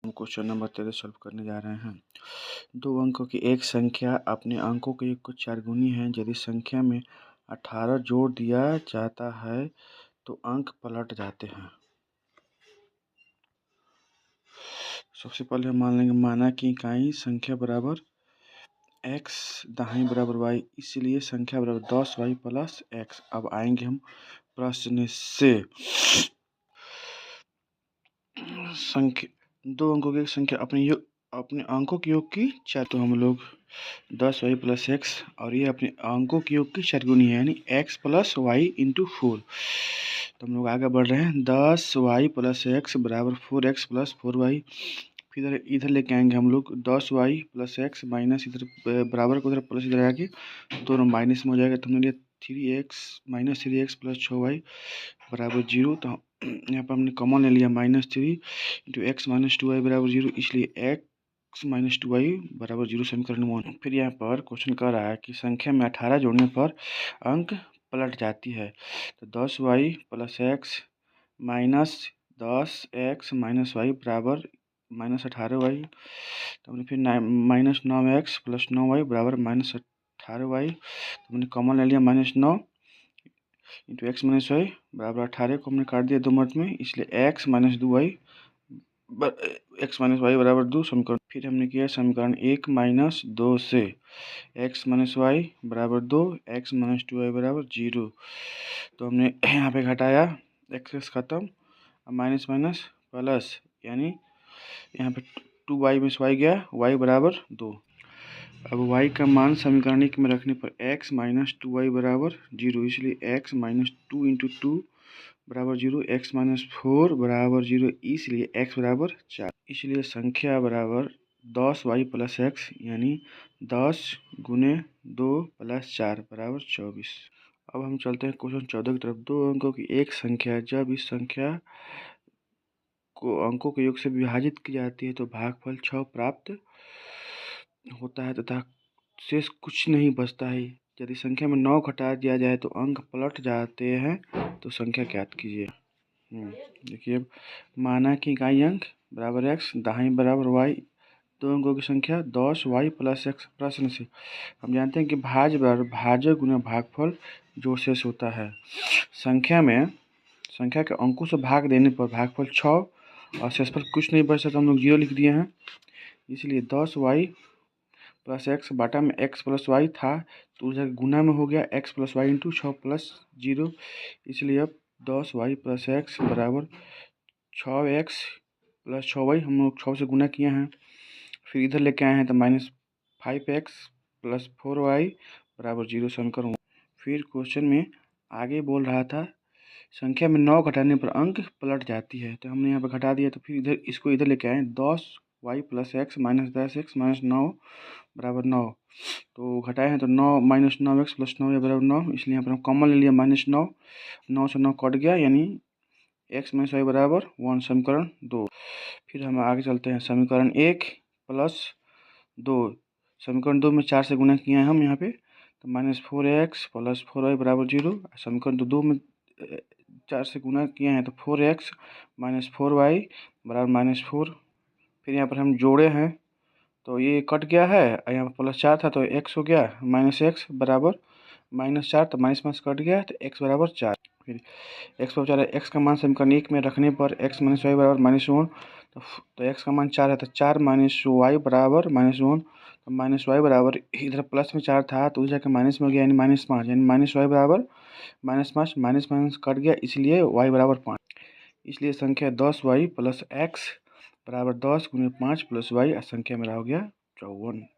हम question number 13 solve करने जा रहे हैं। 2 अंकों की एक संख्या अपने अंकों के योग को 4 गुनी है। यदि संख्या में 18 जोड़ दिया जाता है तो अंक पलट जाते हैं। सबसे पहले हम मान लेंगे माना की इकाई संख्या बराबर x दाहिनी बराबर y, इसलिए संख्या बराबर 10y प्लस x। अब आएंगे हम प्रश्न से। संख्या 2 अंकों की संख्या अपने अंकों के योग की 4, तो हम लोग 10y प्लस एक्स और ये अपने अंकों के योग की 4 गुनी है, यानी x प्लस वाई इंटू 4। तो हम लोग आगे बढ़ रहे हैं। 10y प्लस एक्स बराबर 4x प्लस 4y। फिर इधर लेके आएंगे हम लोग 10y प्लस एक्स माइनस इधर बराबर को उधर प्लस इधर आके दोनों माइनस में हो जाएगा। तो हमने लिया 3x minus 3x plus 6y बराबर 0। तो यहाँ पर हमने कॉमन ले लिया -3 इंटू एक्स माइनस 2y बराबर 0, इसलिए x माइनस 2y बराबर 0 समीकरण 1। फिर यहाँ पर क्वेश्चन कह रहा है कि संख्या में 18 जोड़ने पर अंक पलट जाती है। तो 10y plus x minus 10x minus y बराबर -18y। तो हमने फिर माइनस 9x प्लस 9y बराबर -18y। तो हमने कॉमन ले लिया -9 इंटू एक्स माइनस वाई बराबर 18 को हमने काट दिया 2 मत में, इसलिए x minus 2y x minus y बराबर 2 समीकरण। फिर हमने किया समीकरण 1 माइनस 2 से x माइनस वाई बराबर 2 x माइनस 2y बराबर 0। तो हमने यहाँ पे घटाया x खत्म, माइनस माइनस प्लस, यानी यहाँ पे 2y में y गया, y बराबर 2। अब y का मान समीकरण 1 में रखने पर x माइनस 2y बराबर 0, इसलिए x माइनस 2 इंटू 2 बराबर 0, x माइनस 4 बराबर 0, इसलिए x बराबर 4। इसलिए संख्या बराबर 10y प्लस एक्स, यानी 10 गुने 2 प्लस 4 बराबर 24। अब हम चलते हैं क्वेश्चन 14 की तरफ। 2 अंकों की एक संख्या जब इस संख्या को अंकों के योग से विभाजित की जाती है तो भागफल 6 प्राप्त होता है तथा शेष कुछ नहीं बचता है। यदि संख्या में 9 घटा दिया जाए तो अंक पलट जाते हैं, तो संख्या ज्ञात कीजिए। देखिए, माना कि इकाई अंक बराबर x दाहिनी बराबर y, 2 अंकों की संख्या 10y प्लस एक्स। प्रश्न से हम जानते हैं कि भाज्य बराबर भाजक गुना भागफल जो शेष होता है। संख्या के अंकों से भाग देने पर भागफल 6 और शेष पर कुछ नहीं बचता, तो हम लोग 0 लिख दिए हैं। इसलिए 10y प्लस एक्स बाटा में x प्लस वाई था, तो उधर गुना में हो गया x plus y into 6 plus 0, इसलिए अब 10y प्लस एक्स बराबर 6x प्लस 6y हम लोग 6 से गुना किए हैं। फिर इधर लेके आए हैं तो -5x प्लस 4y बराबर 0 समीकरण। फिर क्वेश्चन में आगे बोल रहा था संख्या में 9 घटाने पर अंक पलट जाती है, तो हमने यहाँ पर घटा दिया। तो फिर इधर इसको इधर लेके आए 10y plus x minus 10x minus 9 बराबर 9। तो घटाए हैं तो 9 माइनस 9x प्लस 9y बराबर 9, इसलिए यहाँ पर हम कॉमन ले लिया -9, 9 से 9 कट गया, यानी x माइनस वाई बराबर 1 समीकरण 2। फिर हम आगे चलते हैं। समीकरण 1 प्लस 2, समीकरण 2 में 4 से गुना किए हैं हम यहाँ पे, तो -4x प्लस 4y बराबर 0। समीकरण 2 में 4 से गुना किए हैं तो 4x माइनस 4y बराबर -4। फिर यहाँ पर हम जोड़े हैं तो ये कट गया है, यहाँ पर +4 था तो x हो गया, -x बराबर -4, तो माइनस कट गया तो x बराबर 4। फिर x बराबर 4 है, x का मान समीकरण 1 में रखने पर x माइनस वाई बराबर -1, तो x का मान 4 है, तो 4 माइनस वाई बराबर -1। तो माइनस वाई बराबर इधर प्लस में 4 था तो उधर जाकर माइनस में हो गया, यानी -5, यानी माइनस वाई बराबर -5, माइनस कट गया, इसलिए y बराबर 5। इसलिए संख्या 10y प्लस एक्स बराबर 10 गुने 5 प्लस y, संख्या मेरा हो गया 54।